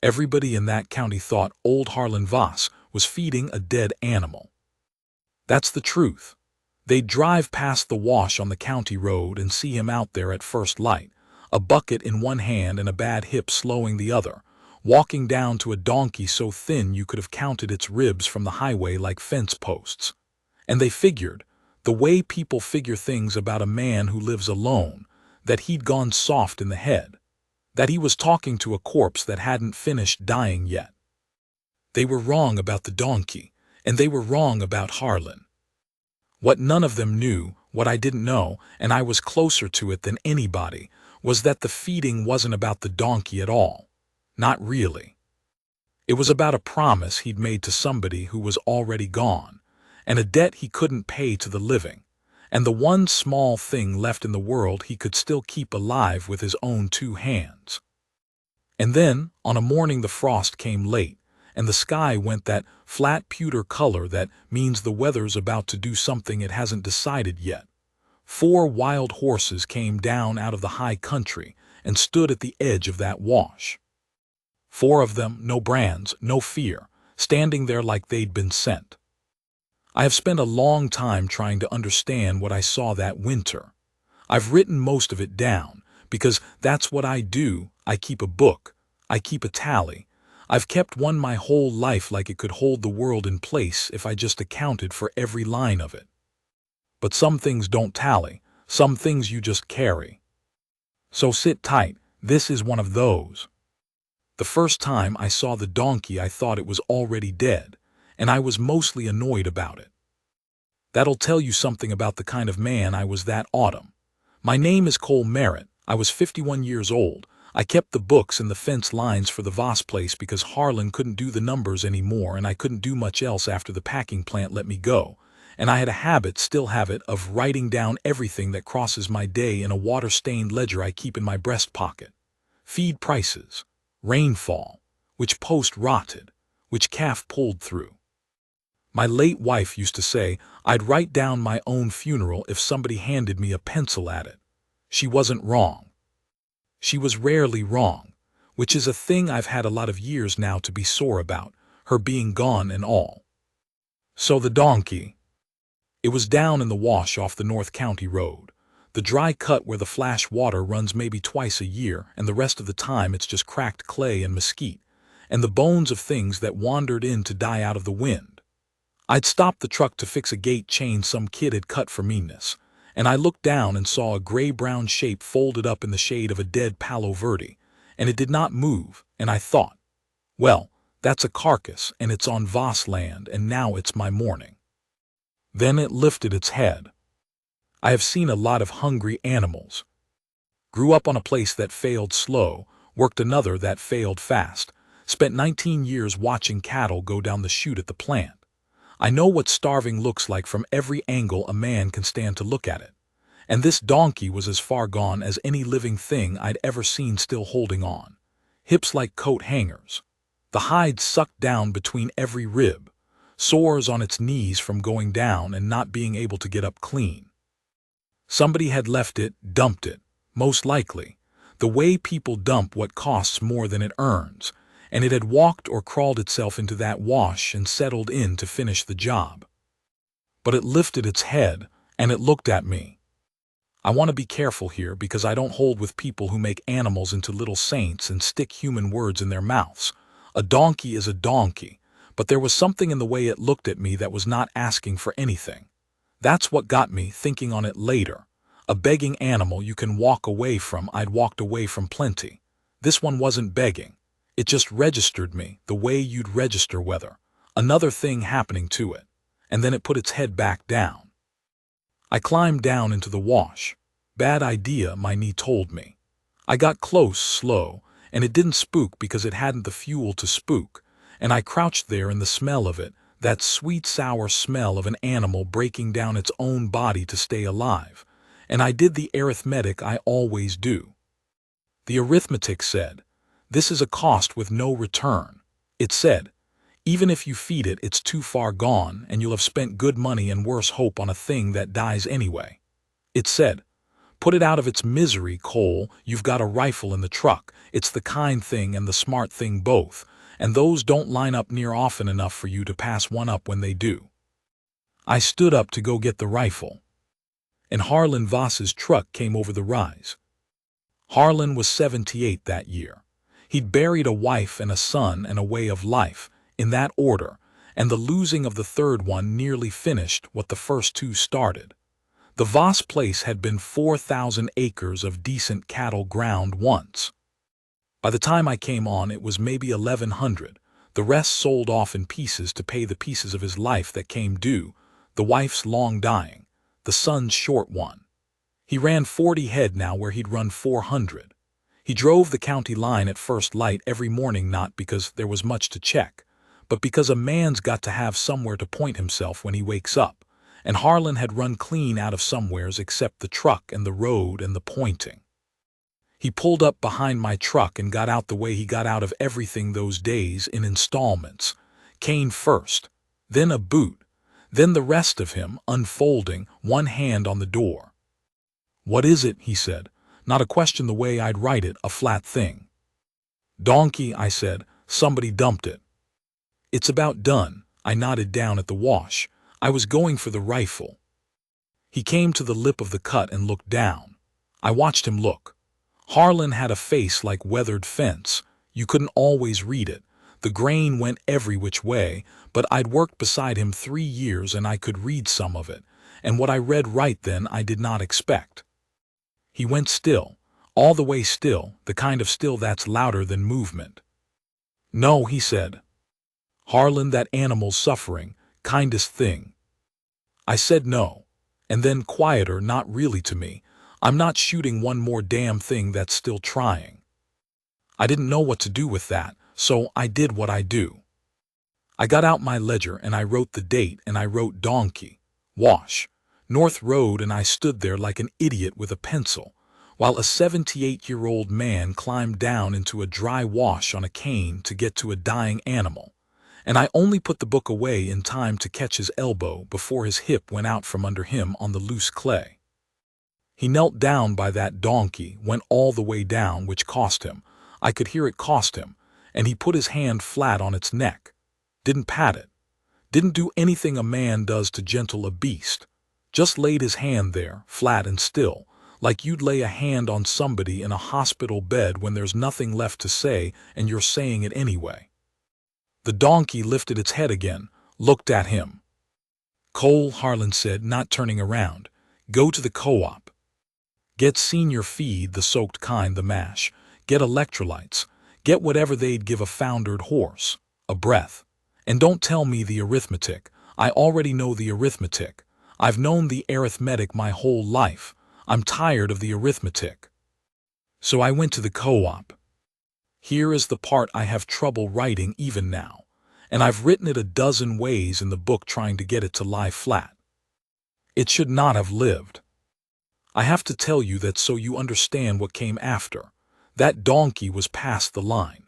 Everybody in that county thought old Harlan Voss was feeding a dead animal. That's the truth. They'd drive past the wash on the county road and see him out there at first light, a bucket in one hand and a bad hip slowing the other, walking down to a donkey so thin you could have counted its ribs from the highway like fence posts. And they figured, the way people figure things about a man who lives alone, that he'd gone soft in the head, that he was talking to a corpse that hadn't finished dying yet. They were wrong about the donkey, and they were wrong about Harlan. What none of them knew, what I didn't know, and I was closer to it than anybody, was that the feeding wasn't about the donkey at all. Not really. It was about a promise he'd made to somebody who was already gone, and a debt he couldn't pay to the living, and the one small thing left in the world he could still keep alive with his own two hands. And then, on a morning the frost came late, and the sky went that flat pewter color that means the weather's about to do something it hasn't decided yet. 4 wild horses came down out of the high country and stood at the edge of that wash. 4 of them, no brands, no fear, standing there like they'd been sent. I have spent a long time trying to understand what I saw that winter. I've written most of it down, because that's what I do. I keep a book. I keep a tally. I've kept one my whole life like it could hold the world in place if I just accounted for every line of it. But some things don't tally, some things you just carry. So sit tight, this is one of those. The first time I saw the donkey I thought it was already dead, and I was mostly annoyed about it. That'll tell you something about the kind of man I was that autumn. My name is Cole Merritt, I was 51 years old. I kept the books and the fence lines for the Voss place because Harlan couldn't do the numbers anymore and I couldn't do much else after the packing plant let me go. And I had a habit, still have it, of writing down everything that crosses my day in a water-stained ledger I keep in my breast pocket. Feed prices, rainfall, which post rotted, which calf pulled through. My late wife used to say I'd write down my own funeral if somebody handed me a pencil at it. She wasn't wrong. She was rarely wrong, which is a thing I've had a lot of years now to be sore about, her being gone and all. So the donkey. It was down in the wash off the North County Road, the dry cut where the flash water runs maybe twice a year and the rest of the time it's just cracked clay and mesquite, and the bones of things that wandered in to die out of the wind. I'd stopped the truck to fix a gate chain some kid had cut for meanness, and I looked down and saw a gray-brown shape folded up in the shade of a dead Palo Verde, and it did not move, and I thought, well, that's a carcass, and it's on Voss land, and now it's my morning. Then it lifted its head. I have seen a lot of hungry animals. Grew up on a place that failed slow, worked another that failed fast, spent 19 years watching cattle go down the chute at the plant. I know what starving looks like from every angle a man can stand to look at it. And this donkey was as far gone as any living thing I'd ever seen still holding on. Hips like coat hangers. The hide sucked down between every rib. Sores on its knees from going down and not being able to get up clean. Somebody had left it, dumped it, most likely, the way people dump what costs more than it earns, and it had walked or crawled itself into that wash and settled in to finish the job. But it lifted its head, and it looked at me. I want to be careful here because I don't hold with people who make animals into little saints and stick human words in their mouths. A donkey is a donkey, but there was something in the way it looked at me that was not asking for anything. That's what got me thinking on it later. A begging animal you can walk away from. I'd walked away from plenty. This one wasn't begging. It just registered me the way you'd register weather, another thing happening to it, and then it put its head back down. I climbed down into the wash. Bad idea, my knee told me. I got close, slow, and it didn't spook because it hadn't the fuel to spook, and I crouched there in the smell of it, that sweet sour smell of an animal breaking down its own body to stay alive, and I did the arithmetic I always do. The arithmetic said, this is a cost with no return. It said, even if you feed it, it's too far gone and you'll have spent good money and worse hope on a thing that dies anyway. It said, put it out of its misery, Cole, you've got a rifle in the truck. It's the kind thing and the smart thing both, and those don't line up near often enough for you to pass one up when they do. I stood up to go get the rifle, and Harlan Voss's truck came over the rise. Harlan was 78 that year. He'd buried a wife and a son and a way of life, in that order, and the losing of the third one nearly finished what the first two started. The Voss place had been 4,000 acres of decent cattle ground once. By the time I came on, it was maybe 1,100. The rest sold off in pieces to pay the pieces of his life that came due, the wife's long dying, the son's short one. He ran 40 head now where he'd run 400. He drove the county line at first light every morning, not because there was much to check, but because a man's got to have somewhere to point himself when he wakes up, and Harlan had run clean out of somewheres except the truck and the road and the pointing. He pulled up behind my truck and got out the way he got out of everything those days, in installments. Cane first, then a boot, then the rest of him, unfolding, one hand on the door. "What is it?" he said, not a question the way I'd write it, a flat thing. "Donkey," I said. "Somebody dumped it." "It's about done." I nodded down at the wash. I was going for the rifle. He came to the lip of the cut and looked down. I watched him look. Harlan had a face like weathered fence. You couldn't always read it. The grain went every which way, but I'd worked beside him 3 years and I could read some of it, and what I read right then I did not expect. He went still, all the way still, the kind of still that's louder than movement. "No," he said. "Harlan, that animal's suffering, kindest thing." I said no, and then quieter, "Not really to me. I'm not shooting one more damn thing that's still trying." I didn't know what to do with that, so I did what I do. I got out my ledger and I wrote the date and I wrote Donkey, Wash, North Road, and I stood there like an idiot with a pencil, while a 78-year-old man climbed down into a dry wash on a cane to get to a dying animal, and I only put the book away in time to catch his elbow before his hip went out from under him on the loose clay. He knelt down by that donkey, went all the way down, which cost him. I could hear it cost him, and he put his hand flat on its neck. Didn't pat it. Didn't do anything a man does to gentle a beast. Just laid his hand there, flat and still, like you'd lay a hand on somebody in a hospital bed when there's nothing left to say and you're saying it anyway. The donkey lifted its head again, looked at him. "Cole," Harlan said, not turning around, "go to the co-op. Get senior feed, the soaked kind, the mash. Get electrolytes. Get whatever they'd give a foundered horse. A breath. And don't tell me the arithmetic. I already know the arithmetic. I've known the arithmetic my whole life. I'm tired of the arithmetic." So I went to the co-op. Here is the part I have trouble writing even now, and I've written it a dozen ways in the book trying to get it to lie flat. It should not have lived. I have to tell you that so you understand what came after. That donkey was past the line.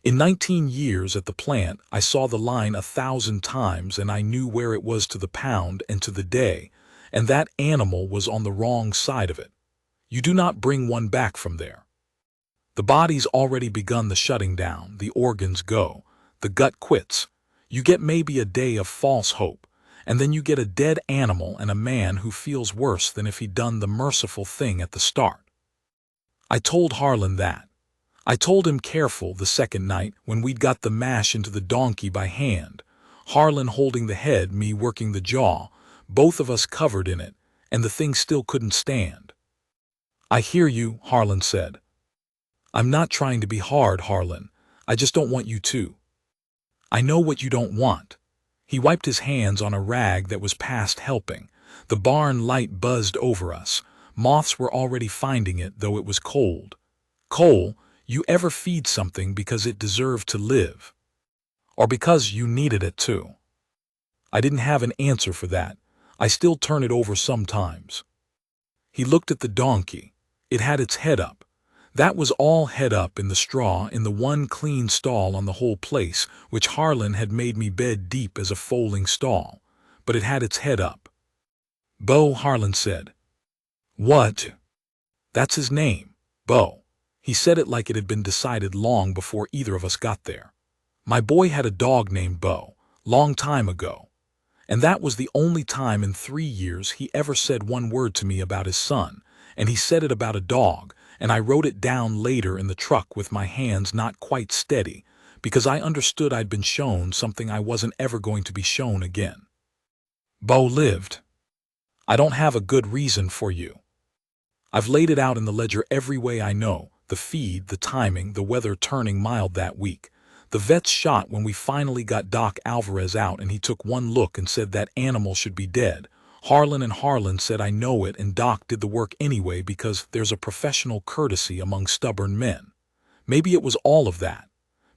In 19 years at the plant, I saw the line 1,000 times and I knew where it was to the pound and to the day, and that animal was on the wrong side of it. You do not bring one back from there. The body's already begun the shutting down, the organs go, the gut quits. You get maybe a day of false hope, and then you get a dead animal and a man who feels worse than if he'd done the merciful thing at the start. I told Harlan that. I told him careful the second night when we'd got the mash into the donkey by hand, Harlan holding the head, me working the jaw, both of us covered in it, and the thing still couldn't stand. "I hear you," Harlan said. "I'm not trying to be hard, Harlan. I just don't want you to." "I know what you don't want." He wiped his hands on a rag that was past helping. The barn light buzzed over us. Moths were already finding it, though it was cold. "Cole, you ever feed something because it deserved to live? Or because you needed it to?" I didn't have an answer for that. I still turn it over sometimes. He looked at the donkey. It had its head up. That was all head up in the straw in the one clean stall on the whole place, which Harlan had made me bed deep as a foaling stall. But it had its head up. "Bo," Harlan said. "What?" "That's his name, Bo. He said it like it had been decided long before either of us got there. My boy had a dog named Bo, long time ago, and that was the only time in 3 years he ever said one word to me about his son, and he said it about a dog, and I wrote it down later in the truck with my hands not quite steady, because I understood I'd been shown something I wasn't ever going to be shown again. Bo lived. I don't have a good reason for you. I've laid it out in the ledger every way I know, the feed, the timing, the weather turning mild that week. The vet's shot when we finally got Doc Alvarez out and he took one look and said that animal should be dead. Harlan said I know it, and Doc did the work anyway because there's a professional courtesy among stubborn men. Maybe it was all of that.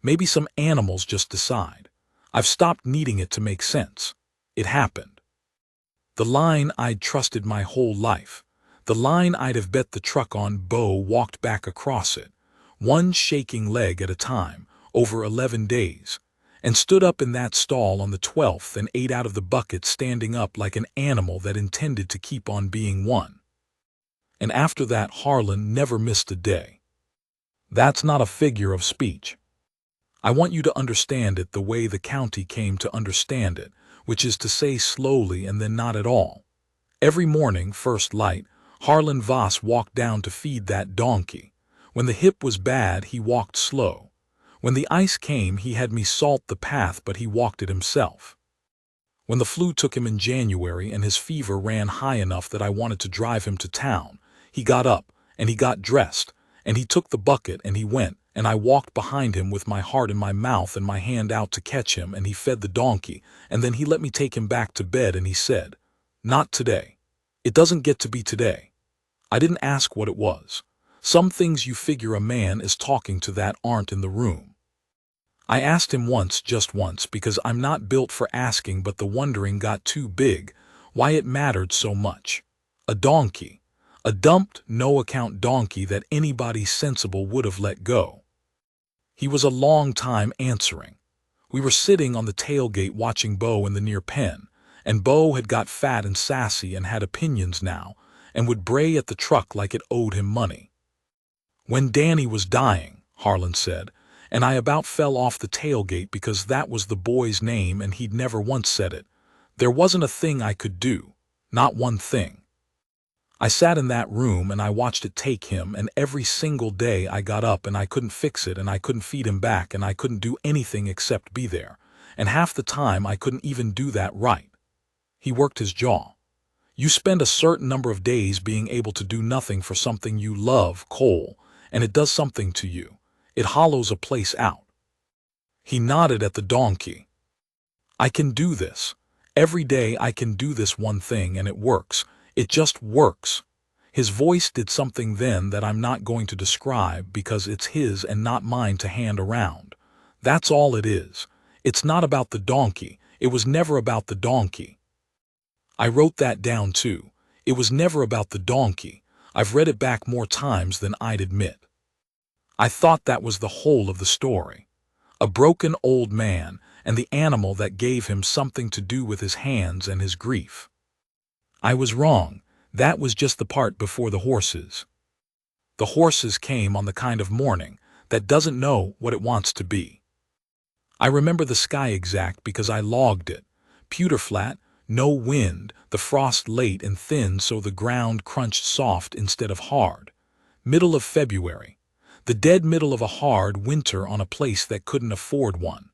Maybe some animals just decide. I've stopped needing it to make sense. It happened. The line I'd trusted my whole life. The line I'd have bet the truck on. Bo walked back across it, one shaking leg at a time, over 11 days, and stood up in that stall on the 12th and ate out of the bucket standing up like an animal that intended to keep on being one. And after that Harlan never missed a day. That's not a figure of speech. I want you to understand it the way the county came to understand it, which is to say slowly and then not at all. Every morning, first light, Harlan Voss walked down to feed that donkey. When the hip was bad, he walked slow. When the ice came, he had me salt the path, but he walked it himself. When the flu took him in January and his fever ran high enough that I wanted to drive him to town, he got up and he got dressed and he took the bucket and he went, and I walked behind him with my heart in my mouth and my hand out to catch him, and he fed the donkey, and then he let me take him back to bed and he said, "Not today. It doesn't get to be today." I didn't ask what it was. Some things you figure a man is talking to that aren't in the room. I asked him once, just once, because I'm not built for asking, but the wondering got too big, why it mattered so much. A donkey. A dumped, no-account donkey that anybody sensible would have let go. He was a long time answering. We were sitting on the tailgate watching Bo in the near pen, and Bo had got fat and sassy and had opinions now, and would bray at the truck like it owed him money. "When Danny was dying," Harlan said, and I about fell off the tailgate because that was the boy's name and he'd never once said it. There wasn't a thing I could do, not one thing. I sat in that room and I watched it take him, and every single day I got up and I couldn't fix it and I couldn't feed him back and I couldn't do anything except be there, and half the time I couldn't even do that right. He worked his jaw. You spend a certain number of days being able to do nothing for something you love, Cole, and it does something to you. It hollows a place out. He nodded at the donkey. I can do this. Every day I can do this one thing and it works. It just works. His voice did something then that I'm not going to describe because it's his and not mine to hand around. That's all it is. It's not about the donkey. It was never about the donkey. I wrote that down too. It was never about the donkey. I've read it back more times than I'd admit. I thought that was the whole of the story. A broken old man and the animal that gave him something to do with his hands and his grief. I was wrong. That was just the part before the horses. The horses came on the kind of morning that doesn't know what it wants to be. I remember the sky exact because I logged it. Pewter flat, no wind, the frost late and thin so the ground crunched soft instead of hard. Middle of February. The dead middle of a hard winter on a place that couldn't afford one.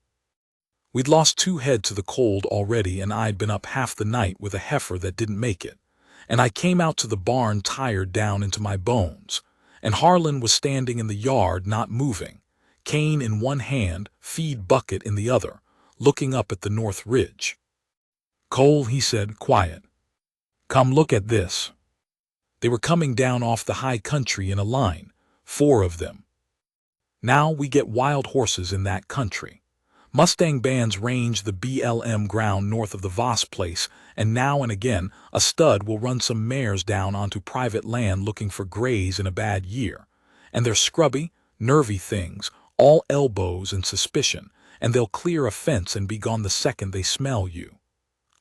We'd lost 2 head to the cold already, and I'd been up half the night with a heifer that didn't make it. And I came out to the barn tired down into my bones. And Harlan was standing in the yard not moving, cane in one hand, feed bucket in the other, looking up at the north ridge. "Cole," he said, quiet. "Come look at this." They were coming down off the high country in a line, 4 of them. Now we get wild horses in that country. Mustang bands range the BLM ground north of the Voss place, and now and again a stud will run some mares down onto private land looking for graze in a bad year. And they're scrubby, nervy things, all elbows and suspicion, and they'll clear a fence and be gone the second they smell you.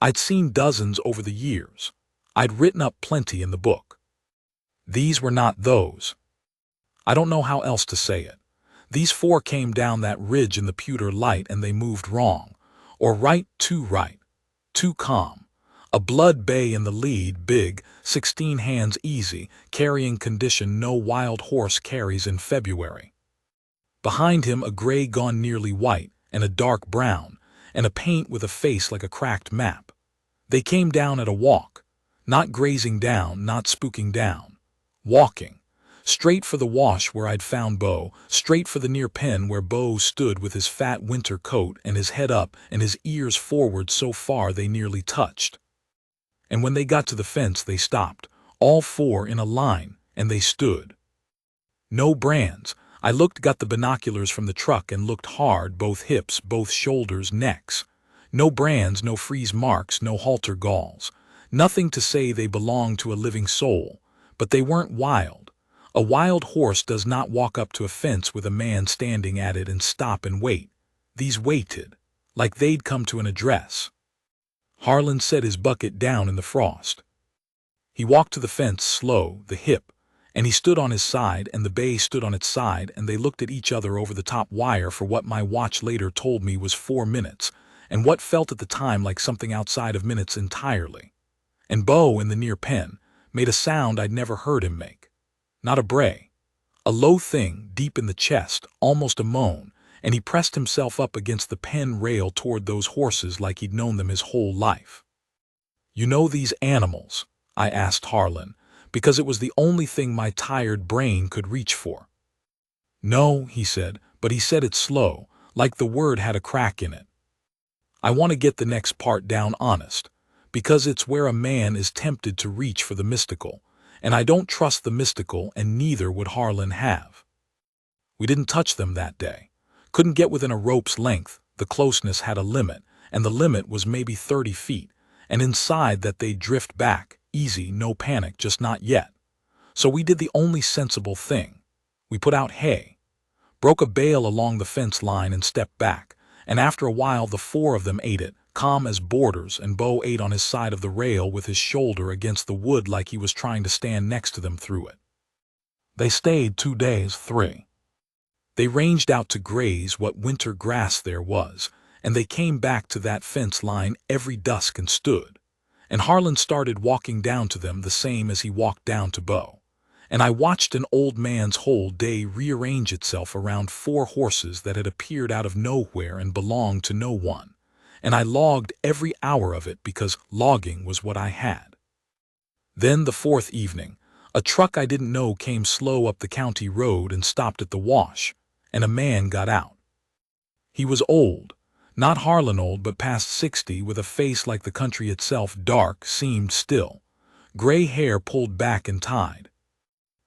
I'd seen dozens over the years. I'd written up plenty in the book. These were not those. I don't know how else to say it. These four came down that ridge in the pewter light and they moved wrong. Or right, too calm. A blood bay in the lead, big, 16 hands easy, carrying condition no wild horse carries in February. Behind him a gray gone nearly white, and a dark brown, and a paint with a face like a cracked map. They came down at a walk, not grazing down, not spooking down. Walking. Straight for the wash where I'd found Bo, straight for the near pen where Bo stood with his fat winter coat and his head up and his ears forward so far they nearly touched. And when they got to the fence they stopped, all four in a line, and they stood. No brands. I got the binoculars from the truck and looked hard, both hips, both shoulders, necks. No brands, no freeze marks, no halter galls. Nothing to say they belonged to a living soul, but they weren't wild. A wild horse does not walk up to a fence with a man standing at it and stop and wait. These waited, like they'd come to an address. Harlan set his bucket down in the frost. He walked to the fence slow, the hip, and he stood on his side and the bay stood on its side and they looked at each other over the top wire for what my watch later told me was 4 minutes, and what felt at the time like something outside of minutes entirely. And Bo, in the near pen, made a sound I'd never heard him make. Not a bray. A low thing, deep in the chest, almost a moan, and he pressed himself up against the pen rail toward those horses like he'd known them his whole life. "You know these animals?" I asked Harlan, because it was the only thing my tired brain could reach for. "No," he said, but he said it slow, like the word had a crack in it. "I want to get the next part down honest, because it's where a man is tempted to reach for the mystical, and I don't trust the mystical, and neither would Harlan have. We didn't touch them that day. Couldn't get within a rope's length, the closeness had a limit, and the limit was maybe 30 feet, and inside that they'd drift back, easy, no panic, just not yet. So we did the only sensible thing. We put out hay, broke a bale along the fence line and stepped back, and after a while the four of them ate it, calm as boarders, and Bo ate on his side of the rail with his shoulder against the wood like he was trying to stand next to them through it. They stayed 2 days, 3. They ranged out to graze what winter grass there was, and they came back to that fence line every dusk and stood. And Harlan started walking down to them the same as he walked down to Bo. And I watched an old man's whole day rearrange itself around 4 horses that had appeared out of nowhere and belonged to no one. And I logged every hour of it because logging was what I had. Then the 4th evening, a truck I didn't know came slow up the county road and stopped at the wash, and a man got out. He was old, not Harlan old but past 60, with a face like the country itself, dark, seamed still, gray hair pulled back and tied.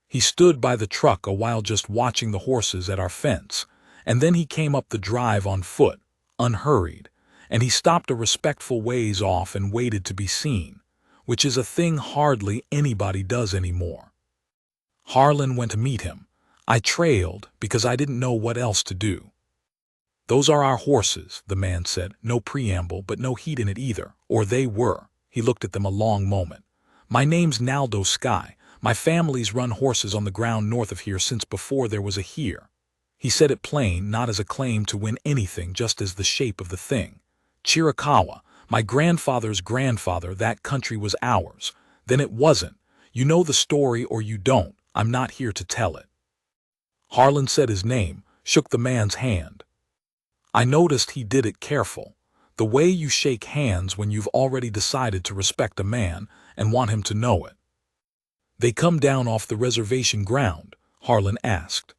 He stood by the truck a while just watching the horses at our fence, and then he came up the drive on foot, unhurried, and he stopped a respectful ways off and waited to be seen, which is a thing hardly anybody does anymore. Harlan went to meet him. I trailed because I didn't know what else to do. "Those are our horses," the man said, no preamble but no heat in it either, or they were. He looked at them a long moment. "My name's Naldo Sky. My family's run horses on the ground north of here since before there was a here." He said it plain, not as a claim to win anything, just as the shape of the thing. "Chiricahua, my grandfather's grandfather, that country was ours. Then it wasn't. You know the story or you don't. I'm not here to tell it." Harlan said his name, shook the man's hand. I noticed he did it careful, the way you shake hands when you've already decided to respect a man and want him to know it. "They come down off the reservation ground?" Harlan asked.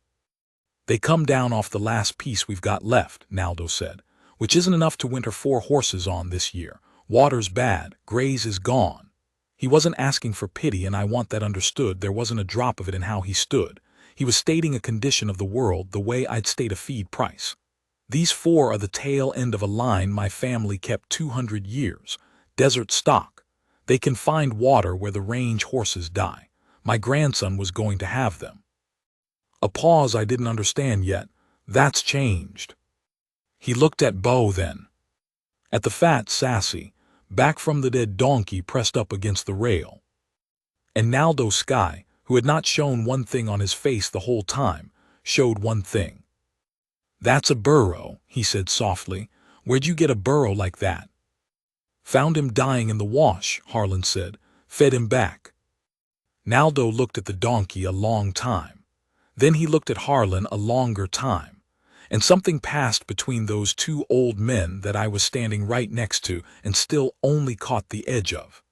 "They come down off the last piece we've got left," Naldo said, "which isn't enough to winter 4 horses on this year. Water's bad, graze is gone." He wasn't asking for pity, and I want that understood. There wasn't a drop of it in how he stood. He was stating a condition of the world the way I'd state a feed price. "These 4 are the tail end of a line my family kept 200 years. Desert stock. They can find water where the range horses die. My grandson was going to have them." A pause I didn't understand yet. "That's changed." He looked at Bo then. At the fat, sassy, back from the dead donkey pressed up against the rail. And Naldo Sky, who had not shown one thing on his face the whole time, showed one thing. "That's a burro," he said softly. "Where'd you get a burro like that?" "Found him dying in the wash," Harlan said. "Fed him back." Naldo looked at the donkey a long time. Then he looked at Harlan a longer time. And something passed between those two old men that I was standing right next to and still only caught the edge of.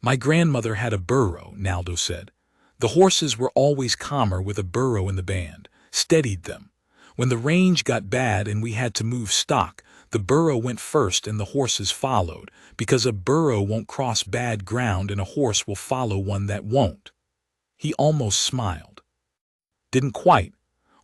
"My grandmother had a burro," Naldo said. "The horses were always calmer with a burro in the band, steadied them. When the range got bad and we had to move stock, the burro went first and the horses followed, because a burro won't cross bad ground and a horse will follow one that won't." He almost smiled. "Didn't quite.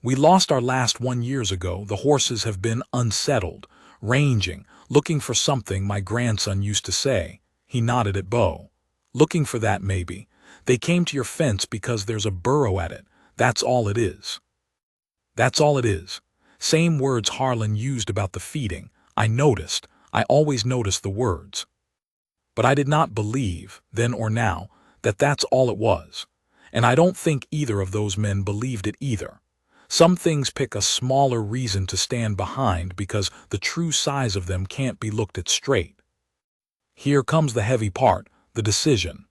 We lost our last one years ago. The horses have been unsettled, ranging, looking for something, my grandson used to say." He nodded at Bo. "Looking for that, maybe. They came to your fence because there's a burro at it. That's all it is." "That's all it is." Same words Harlan used about the feeding. I noticed. I always noticed the words. But I did not believe, then or now, that that's all it was. And I don't think either of those men believed it either. Some things pick a smaller reason to stand behind because the true size of them can't be looked at straight. Here comes the heavy part, the decision.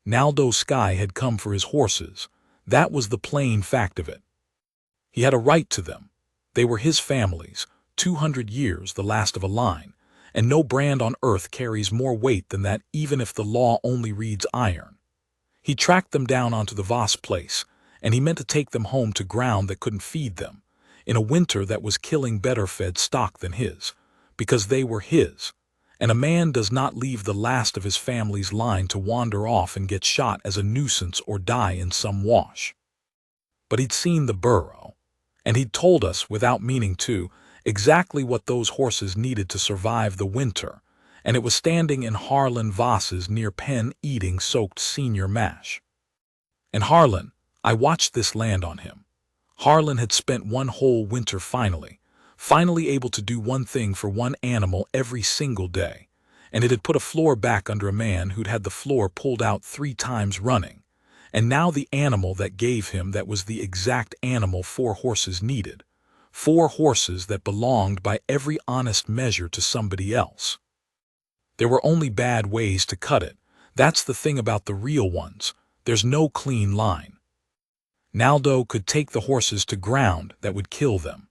Naldo Sky had come for his horses. That was the plain fact of it. He had a right to them. They were his family's, 200 years, the last of a line, and no brand on earth carries more weight than that, even if the law only reads iron. He tracked them down onto the Voss place, and he meant to take them home to ground that couldn't feed them, in a winter that was killing better-fed stock than his, because they were his, and a man does not leave the last of his family's line to wander off and get shot as a nuisance or die in some wash. But he'd seen the burro, and he'd told us, without meaning to, exactly what those horses needed to survive the winter, and it was standing in Harlan Voss's near pen eating soaked senior mash. And Harlan, I watched this land on him. Harlan had spent one whole winter finally able to do one thing for one animal every single day, and it had put a floor back under a man who'd had the floor pulled out 3 times running. And now the animal that gave him that was the exact animal 4 horses needed. 4 horses that belonged by every honest measure to somebody else. There were only bad ways to cut it. That's the thing about the real ones. There's no clean line. Naldo could take the horses to ground that would kill them.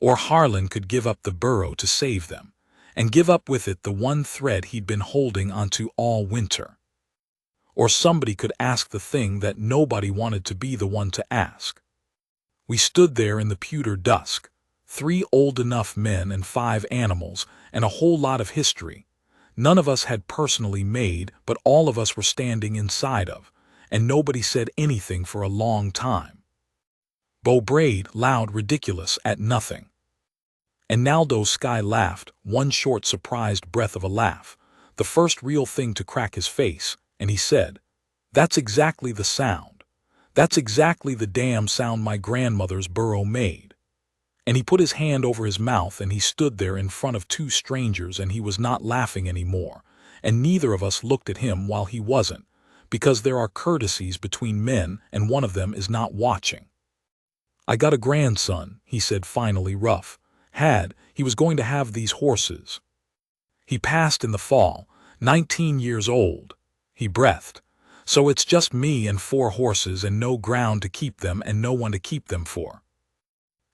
Or Harlan could give up the burro to save them, and give up with it the one thread he'd been holding onto all winter. Or somebody could ask the thing that nobody wanted to be the one to ask. We stood there in the pewter dusk, 3 old enough men and 5 animals, and a whole lot of history. None of us had personally made, but all of us were standing inside of, and nobody said anything for a long time. Bo brayed, loud, ridiculous, at nothing. And Naldo Sky laughed, one short surprised breath of a laugh, the first real thing to crack his face, and he said, "That's exactly the sound. That's exactly the damn sound my grandmother's burro made." And he put his hand over his mouth and he stood there in front of 2 strangers and he was not laughing anymore, and neither of us looked at him while he wasn't, because there are courtesies between men and one of them is not watching. "I got a grandson," he said finally, rough. He was going to have these horses. He passed in the fall, 19 years old. He breathed. "So it's just me and 4 horses and no ground to keep them and no one to keep them for."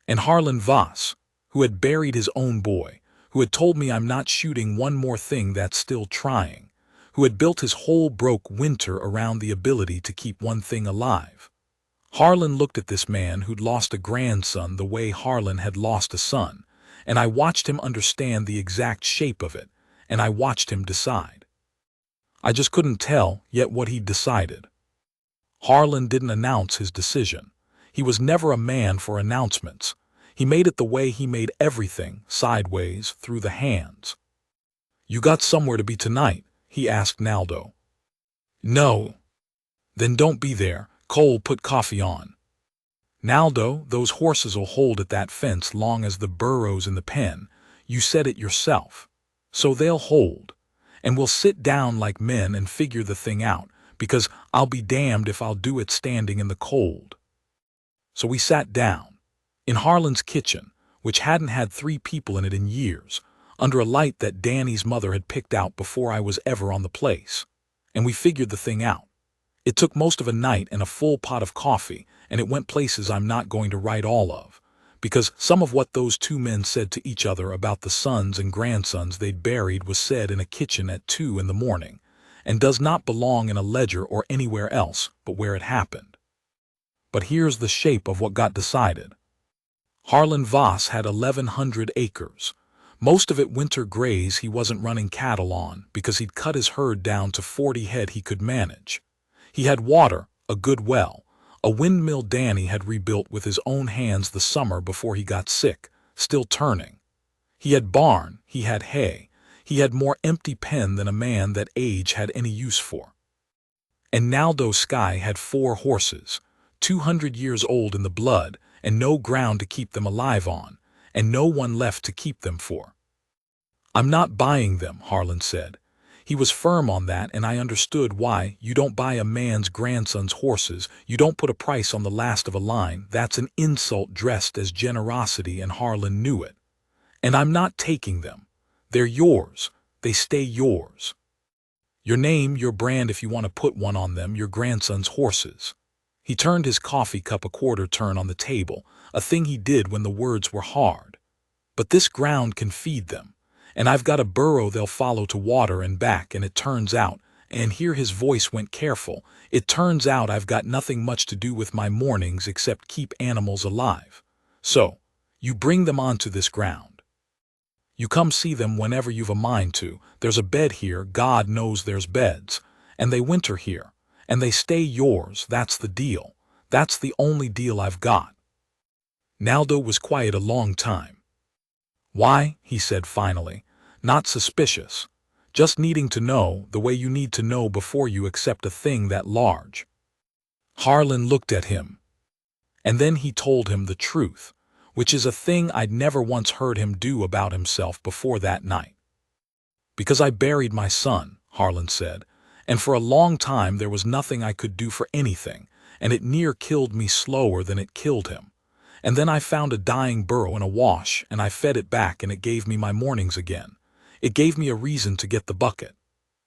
And Harlan Voss, who had buried his own boy, who had told me I'm not shooting one more thing that's still trying, who had built his whole broke winter around the ability to keep one thing alive. Harlan looked at this man who'd lost a grandson the way Harlan had lost a son, and I watched him understand the exact shape of it, and I watched him decide. I just couldn't tell yet what he'd decided. Harlan didn't announce his decision. He was never a man for announcements. He made it the way he made everything, sideways, through the hands. "You got somewhere to be tonight?" he asked Naldo. "No." "Then don't be there. Cole, put coffee on." "Naldo, those horses'll hold at that fence long as the burro's in the pen. You said it yourself. So they'll hold. And we'll sit down like men and figure the thing out, because I'll be damned if I'll do it standing in the cold. So we sat down, in Harlan's kitchen, which hadn't had 3 people in it in years, under a light that Danny's mother had picked out before I was ever on the place. And we figured the thing out. It took most of a night and a full pot of coffee, and it went places I'm not going to write all of, because some of what those 2 men said to each other about the sons and grandsons they'd buried was said in a kitchen at 2 in the morning, and does not belong in a ledger or anywhere else but where it happened. But here's the shape of what got decided. Harlan Voss had 1,100 acres. Most of it winter graze he wasn't running cattle on because he'd cut his herd down to 40 head he could manage. He had water, a good well, a windmill Danny had rebuilt with his own hands the summer before he got sick, still turning. He had barn, he had hay, he had more empty pen than a man that age had any use for. And Naldo Sky had 4 horses, 200 years old in the blood, and no ground to keep them alive on, and no one left to keep them for. I'm not buying them, Harlan said. He was firm on that, and I understood why. You don't buy a man's grandson's horses, you don't put a price on the last of a line. That's an insult dressed as generosity, and Harlan knew it. And I'm not taking them. They're yours. They stay yours. Your name, your brand if you want to put one on them, your grandson's horses. He turned his coffee cup a quarter turn on the table, a thing he did when the words were hard. But this ground can feed them. And I've got a burro they'll follow to water and back, and it turns out, and here his voice went careful, it turns out I've got nothing much to do with my mornings except keep animals alive. So, you bring them onto this ground. You come see them whenever you've a mind to. There's a bed here, God knows there's beds, and they winter here, and they stay yours. That's the deal. That's the only deal I've got. Naldo was quiet a long time. Why, he said finally, not suspicious, just needing to know the way you need to know before you accept a thing that large. Harlan looked at him. And then he told him the truth, which is a thing I'd never once heard him do about himself before that night. Because I buried my son, Harlan said, and for a long time there was nothing I could do for anything, and it near killed me slower than it killed him. And then I found a dying burro in a wash, and I fed it back, and it gave me my mornings again. It gave me a reason to get the bucket.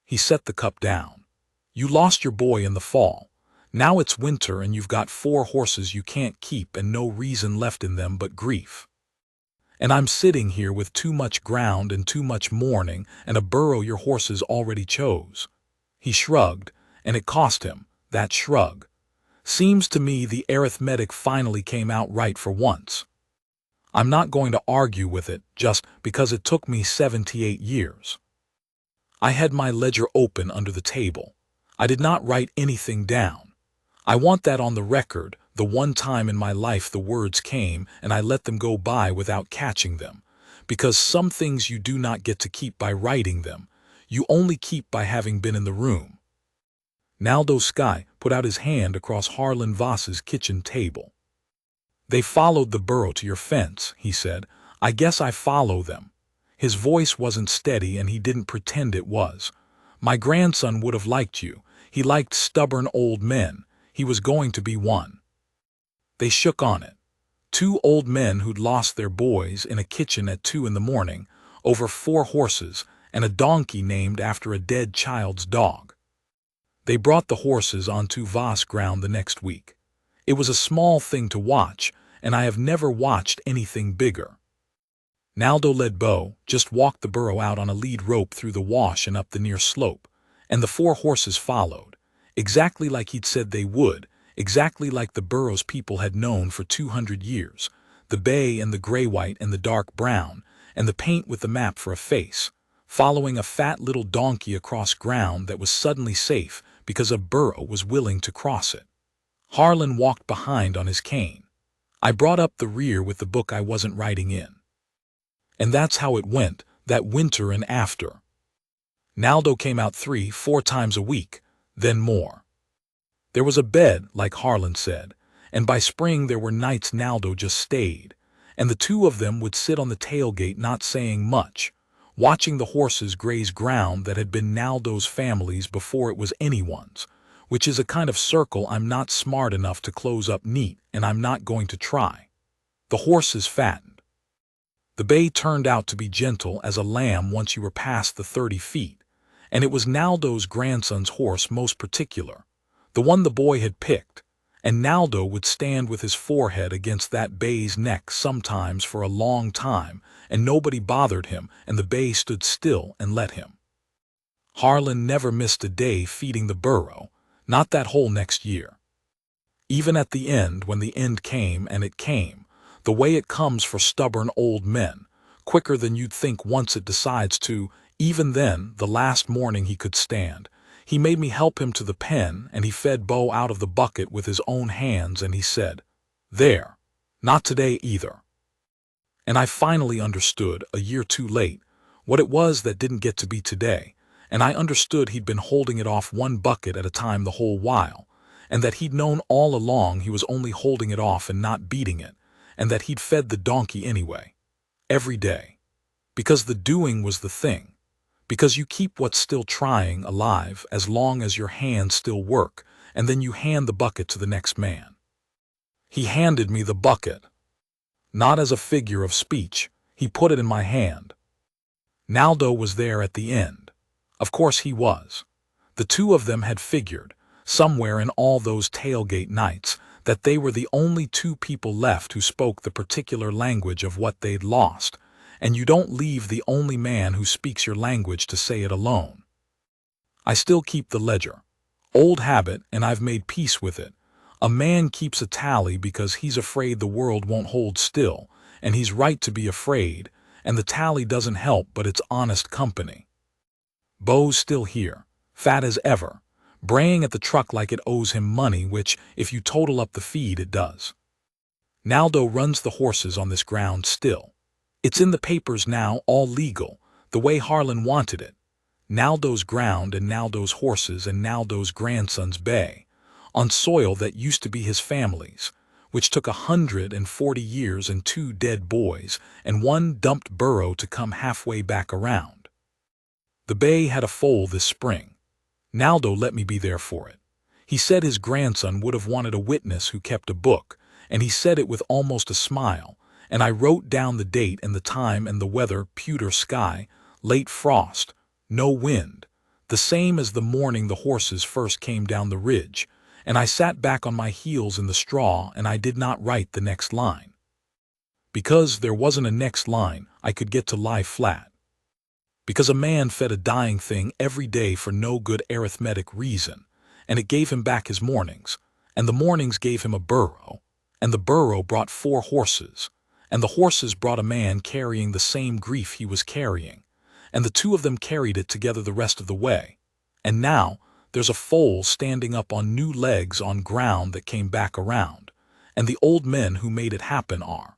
He set the cup down. You lost your boy in the fall. Now it's winter, and you've got 4 horses you can't keep and no reason left in them but grief. And I'm sitting here with too much ground and too much mourning and a burro your horses already chose. He shrugged, and it cost him, that shrug. Seems to me the arithmetic finally came out right for once. I'm not going to argue with it just because it took me 78 years. I had my ledger open under the table. I did not write anything down. I want that on the record, the one time in my life the words came and I let them go by without catching them, because some things you do not get to keep by writing them, you only keep by having been in the room. Naldo Sky put out his hand across Harlan Voss's kitchen table. They followed the burro to your fence, he said. I guess I follow them. His voice wasn't steady, and he didn't pretend it was. My grandson would have liked you. He liked stubborn old men. He was going to be one. They shook on it. 2 old men who'd lost their boys in a kitchen at 2 in the morning, over 4 horses, and a donkey named after a dead child's dog. They brought the horses onto Voss ground the next week. It was a small thing to watch, and I have never watched anything bigger. Naldo led Bo, just walked the burro out on a lead rope through the wash and up the near slope, and the 4 horses followed, exactly like he'd said they would, exactly like the burros people had known for 200 years, the bay and the gray-white and the dark brown, and the paint with the map for a face, following a fat little donkey across ground that was suddenly safe because a burro was willing to cross it. Harlan walked behind on his cane. I brought up the rear with the book I wasn't writing in. And that's how it went, that winter and after. Naldo came out 3-4 times a week, then more. There was a bed, like Harlan said, and by spring there were nights Naldo just stayed, and the 2 of them would sit on the tailgate not saying much, watching the horses graze ground that had been Naldo's family's before it was anyone's, which is a kind of circle I'm not smart enough to close up neat, and I'm not going to try. The horses fattened. The bay turned out to be gentle as a lamb once you were past the 30 feet, and it was Naldo's grandson's horse most particular, the one the boy had picked, and Naldo would stand with his forehead against that bay's neck sometimes for a long time, and nobody bothered him, and the bay stood still and let him. Harlan never missed a day feeding the burro, not that whole next year. Even at the end, when the end came, and it came, the way it comes for stubborn old men, quicker than you'd think once it decides to, even then, the last morning he could stand, he made me help him to the pen, and he fed Bo out of the bucket with his own hands, and he said, "There, not today either." And I finally understood, a year too late, what it was that didn't get to be today, and I understood he'd been holding it off one bucket at a time the whole while, and that he'd known all along he was only holding it off and not beating it, and that he'd fed the donkey anyway, every day. Because the doing was the thing. Because you keep what's still trying alive as long as your hands still work, and then you hand the bucket to the next man. He handed me the bucket. Not as a figure of speech, he put it in my hand. Naldo was there at the end. Of course he was. The two of them had figured, somewhere in all those tailgate nights, that they were the only two people left who spoke the particular language of what they'd lost, and you don't leave the only man who speaks your language to say it alone. I still keep the ledger. Old habit, and I've made peace with it. A man keeps a tally because he's afraid the world won't hold still, and he's right to be afraid, and the tally doesn't help, but it's honest company. Bo's still here, fat as ever, braying at the truck like it owes him money, which, if you total up the feed, it does. Naldo runs the horses on this ground still. It's in the papers now, all legal, the way Harlan wanted it. Naldo's ground and Naldo's horses and Naldo's grandson's bay, on soil that used to be his family's, which took 140 years and 2 dead boys and 1 dumped burro to come halfway back around. The bay had a foal this spring. Naldo let me be there for it. He said his grandson would have wanted a witness who kept a book, and he said it with almost a smile, and I wrote down the date and the time and the weather, pewter sky, late frost, no wind, the same as the morning the horses first came down the ridge, and I sat back on my heels in the straw, and I did not write the next line. Because there wasn't a next line, I could get to lie flat. Because a man fed a dying thing every day for no good arithmetic reason, and it gave him back his mornings, and the mornings gave him a burro, and the burro brought 4 horses, and the horses brought a man carrying the same grief he was carrying, and the 2 of them carried it together the rest of the way, and now there's a foal standing up on new legs on ground that came back around, and the old men who made it happen are